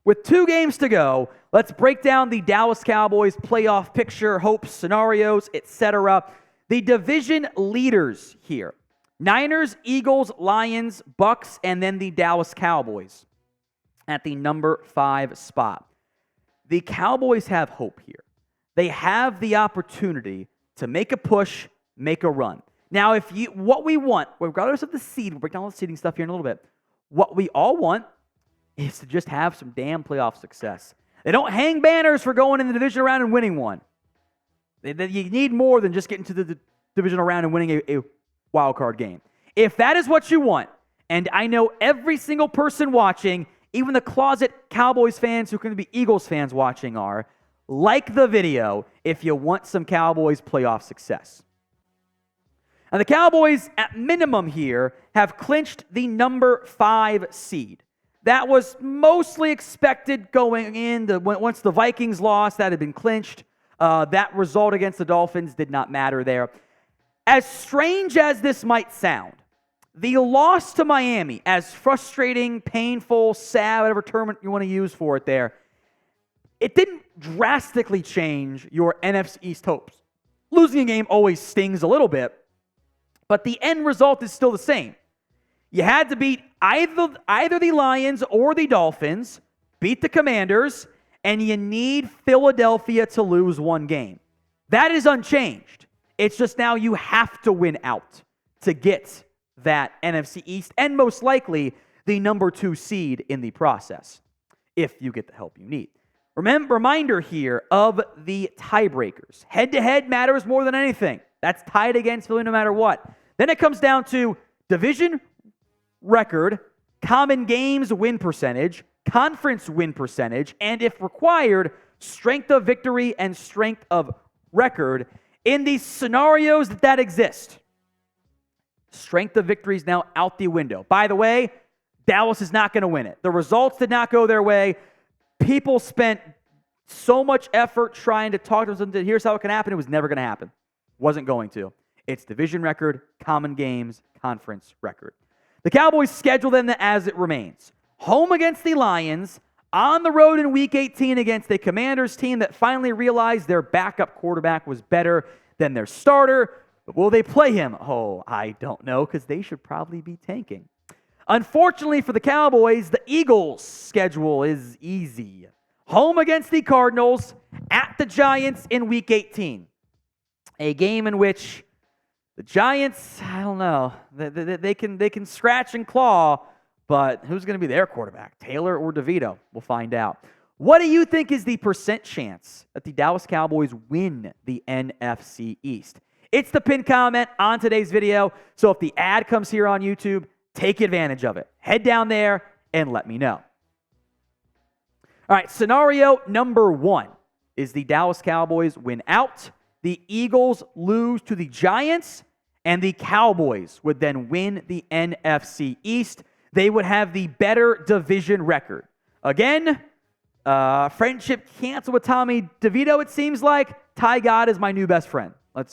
With 2 games to go, let's break down the Dallas Cowboys playoff picture, hopes, scenarios, etc. The division leaders here: Niners, Eagles, Lions, Bucks, and then the Dallas Cowboys at the number 5 spot. The Cowboys have hope here. They have the opportunity to make a push, make a run. Now, what we want, regardless of the seed, we'll break down all the seeding stuff here in a little bit. What we all want is to just have some damn playoff success. They don't hang banners for going in the divisional round and winning one. You need more than just getting to the divisional round and winning a wild card game. If that is what you want, and I know every single person watching, even the closet Cowboys fans who can be Eagles fans watching are, like the video if you want some Cowboys playoff success. And the Cowboys, at minimum here, have clinched the number 5 seed. That was mostly expected going in. Once the Vikings lost, that had been clinched. That result against the Dolphins did not matter there. As strange as this might sound, the loss to Miami, as frustrating, painful, sad, whatever term you want to use for it there, it didn't drastically change your NFC East hopes. Losing a game always stings a little bit, but the end result is still the same. You had to beat either the Lions or the Dolphins, beat the Commanders, and you need Philadelphia to lose one game. That is unchanged. It's just now you have to win out to get that NFC East and most likely the number 2 seed in the process, if you get the help you need. Reminder here of the tiebreakers. Head-to-head matters more than anything. That's tied against Philly no matter what. Then it comes down to division record, common games win percentage, conference win percentage, and if required, strength of victory and strength of record. In these scenarios that exist, strength of victory is now out the window. By the way, Dallas is not going to win it. The results did not go their way. People spent so much effort trying to talk to them. Here's how it can happen. It was never going to happen. Wasn't going to. It's division record, common games, conference record. The Cowboys schedule them as it remains. Home against the Lions, on the road in Week 18 against the Commanders team that finally realized their backup quarterback was better than their starter. But will they play him? Oh, I don't know, because they should probably be tanking. Unfortunately for the Cowboys, the Eagles' schedule is easy. Home against the Cardinals, at the Giants in Week 18. A game in which the Giants, I don't know, they can scratch and claw, but who's going to be their quarterback, Taylor or DeVito? We'll find out. What do you think is the percent chance that the Dallas Cowboys win the NFC East? It's the pinned comment on today's video, so if the ad comes here on YouTube, take advantage of it. Head down there and let me know. All right, scenario number 1 is the Dallas Cowboys win out, the Eagles lose to the Giants, and the Cowboys would then win the NFC East. They would have the better division record. Again, friendship canceled with Tommy DeVito, it seems like. Ty God is my new best friend. You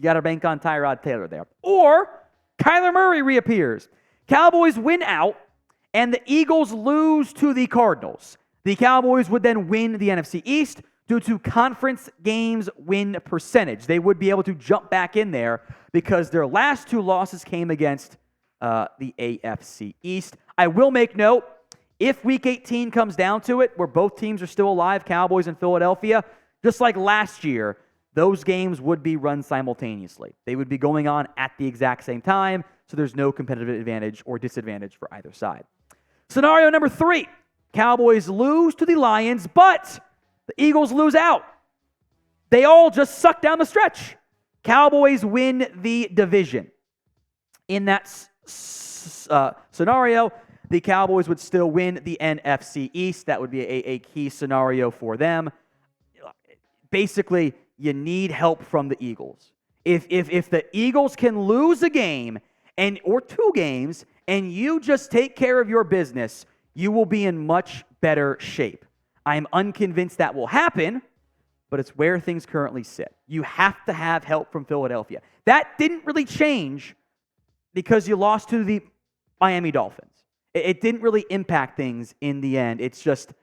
got to bank on Tyrod Taylor there. Or Kyler Murray reappears. Cowboys win out, and the Eagles lose to the Cardinals. The Cowboys would then win the NFC East due to conference games win percentage. They would be able to jump back in there because their last 2 losses came against the AFC East. I will make note, if Week 18 comes down to it, where both teams are still alive, Cowboys and Philadelphia, just like last year, those games would be run simultaneously. They would be going on at the exact same time, so there's no competitive advantage or disadvantage for either side. Scenario number 3, Cowboys lose to the Lions, but the Eagles lose out. They all just suck down the stretch. Cowboys win the division. In that scenario, the Cowboys would still win the NFC East. That would be a key scenario for them. Basically, you need help from the Eagles. If the Eagles can lose a game or 2 games and you just take care of your business, you will be in much better shape. I am unconvinced that will happen, but it's where things currently sit. You have to have help from Philadelphia. That didn't really change because you lost to the Miami Dolphins. It didn't really impact things in the end. It's just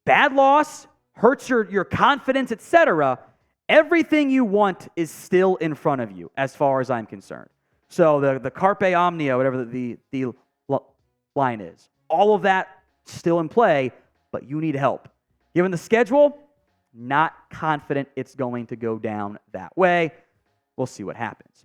bad loss, hurts your confidence, etc., everything you want is still in front of you as far as I'm concerned. So the Carpe Omnia, whatever the line is, all of that still in play, but you need help. Given the schedule, not confident it's going to go down that way. We'll see what happens.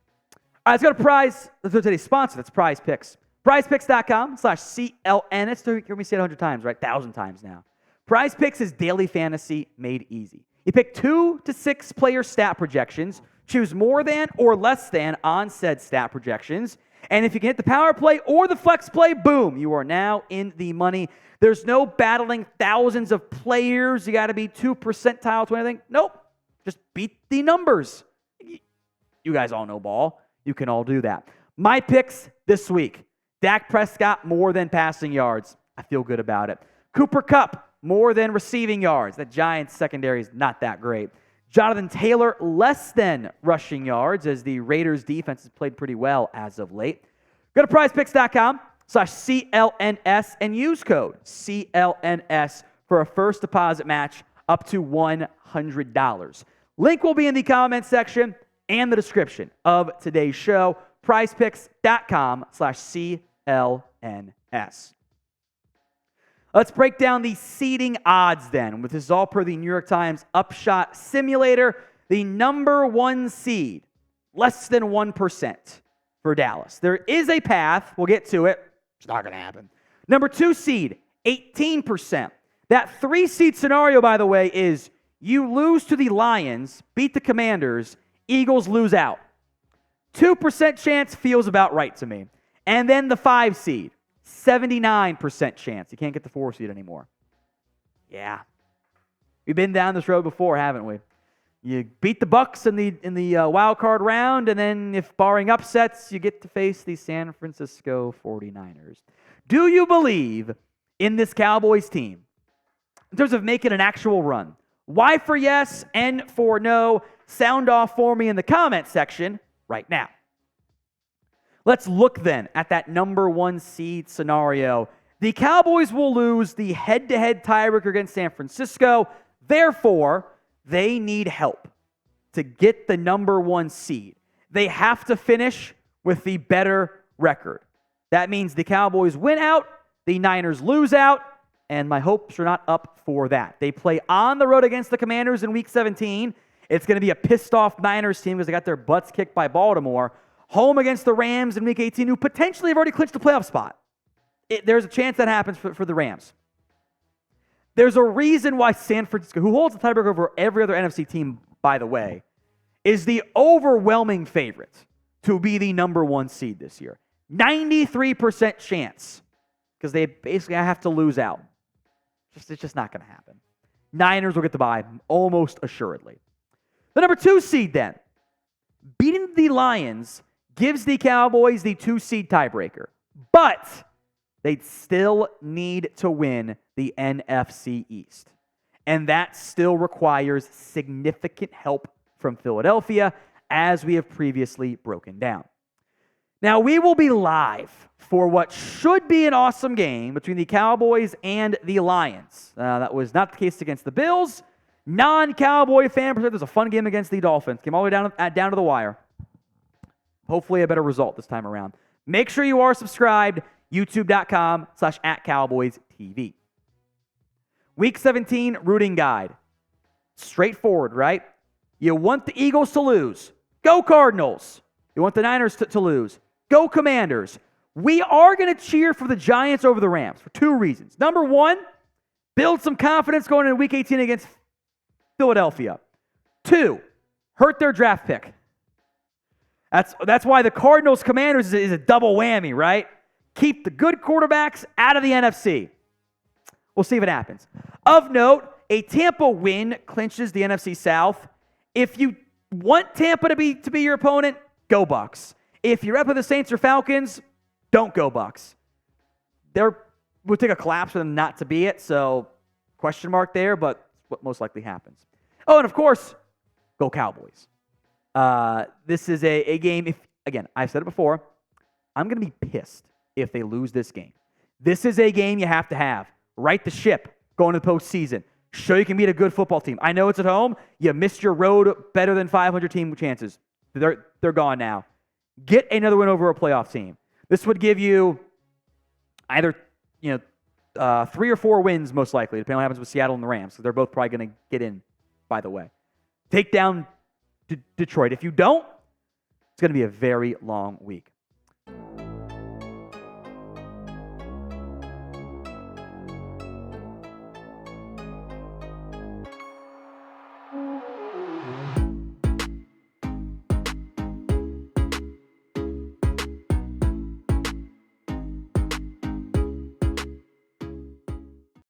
All right, let's go to Prize. Let's go to today's sponsor. That's Prize Picks. PrizePicks.com/CLN. It's heard me say it 100 times, right? 1,000 times now. Prize Picks is daily fantasy made easy. You pick 2 to 6 player stat projections, choose more than or less than on said stat projections, and if you can hit the power play or the flex play, boom, you are now in the money. There's no battling thousands of players. You got to be 2 percentile to anything. Nope. Just beat the numbers. You guys all know ball. You can all do that. My picks this week. Dak Prescott, more than passing yards. I feel good about it. Cooper Kupp, more than receiving yards. The Giants' secondary is not that great. Jonathan Taylor, less than rushing yards, as the Raiders' defense has played pretty well as of late. Go to prizepicks.com/CLNS and use code CLNS for a first deposit match up to $100. Link will be in the comment section and the description of today's show. prizepicks.com/CLNS. Let's break down the seeding odds then. With this all per the New York Times Upshot Simulator, the number 1 seed, less than 1% for Dallas. There is a path. We'll get to it. It's not going to happen. Number 2 seed, 18%. That 3 seed scenario, by the way, is you lose to the Lions, beat the Commanders, Eagles lose out. 2% chance feels about right to me. And then the 5 seed. 79% chance. You can't get the 4 seed anymore. Yeah. We've been down this road before, haven't we? You beat the Bucs in the wild card round, and then if barring upsets, you get to face the San Francisco 49ers. Do you believe in this Cowboys team in terms of making an actual run? Y for yes, N for no. Sound off for me in the comment section right now. Let's look then at that number 1 seed scenario. The Cowboys will lose the head-to-head tiebreaker against San Francisco. Therefore, they need help to get the number 1 seed. They have to finish with the better record. That means the Cowboys win out, the Niners lose out, and my hopes are not up for that. They play on the road against the Commanders in Week 17. It's going to be a pissed-off Niners team because they got their butts kicked by Baltimore. Home against the Rams in Week 18, who potentially have already clinched the playoff spot. There's a chance that happens for the Rams. There's a reason why San Francisco, who holds the tiebreaker over every other NFC team, by the way, is the overwhelming favorite to be the number 1 seed this year. 93% chance, because they basically have to lose out. It's just not going to happen. Niners will get the bye, almost assuredly. The number 2 seed then, beating the Lions gives the Cowboys the 2 seed tiebreaker, but they still need to win the NFC East. And that still requires significant help from Philadelphia, as we have previously broken down. Now, we will be live for what should be an awesome game between the Cowboys and the Lions. That was not the case against the Bills. Non-Cowboy fan, there's a fun game against the Dolphins. Came all the way down to the wire. Hopefully a better result this time around. Make sure you are subscribed, youtube.com/@CowboysTV. Week 17 rooting guide. Straightforward, right? You want the Eagles to lose. Go Cardinals. You want the Niners to lose. Go Commanders. We are going to cheer for the Giants over the Rams for 2 reasons. Number 1, build some confidence going into Week 18 against Philadelphia. 2, hurt their draft pick. That's why the Cardinals-Commanders is a double whammy, right? Keep the good quarterbacks out of the NFC. We'll see if it happens. Of note, a Tampa win clinches the NFC South. If you want Tampa to be your opponent, go Bucs. If you're up with the Saints or Falcons, don't go Bucs. There would take a collapse for them not to be it, so question mark there, but what most likely happens. Oh, and of course, go Cowboys. This is a game, again, I've said it before, I'm going to be pissed if they lose this game. This is a game you have to have. Right the ship going to the postseason. Show you can beat a good football team. I know it's at home. You missed your road better than 500 team chances. They're gone now. Get another win over a playoff team. This would give you either 3 or 4 wins, most likely, depending on what happens with Seattle and the Rams. So they're both probably going to get in, by the way. Take down Detroit. If you don't, it's going to be a very long week.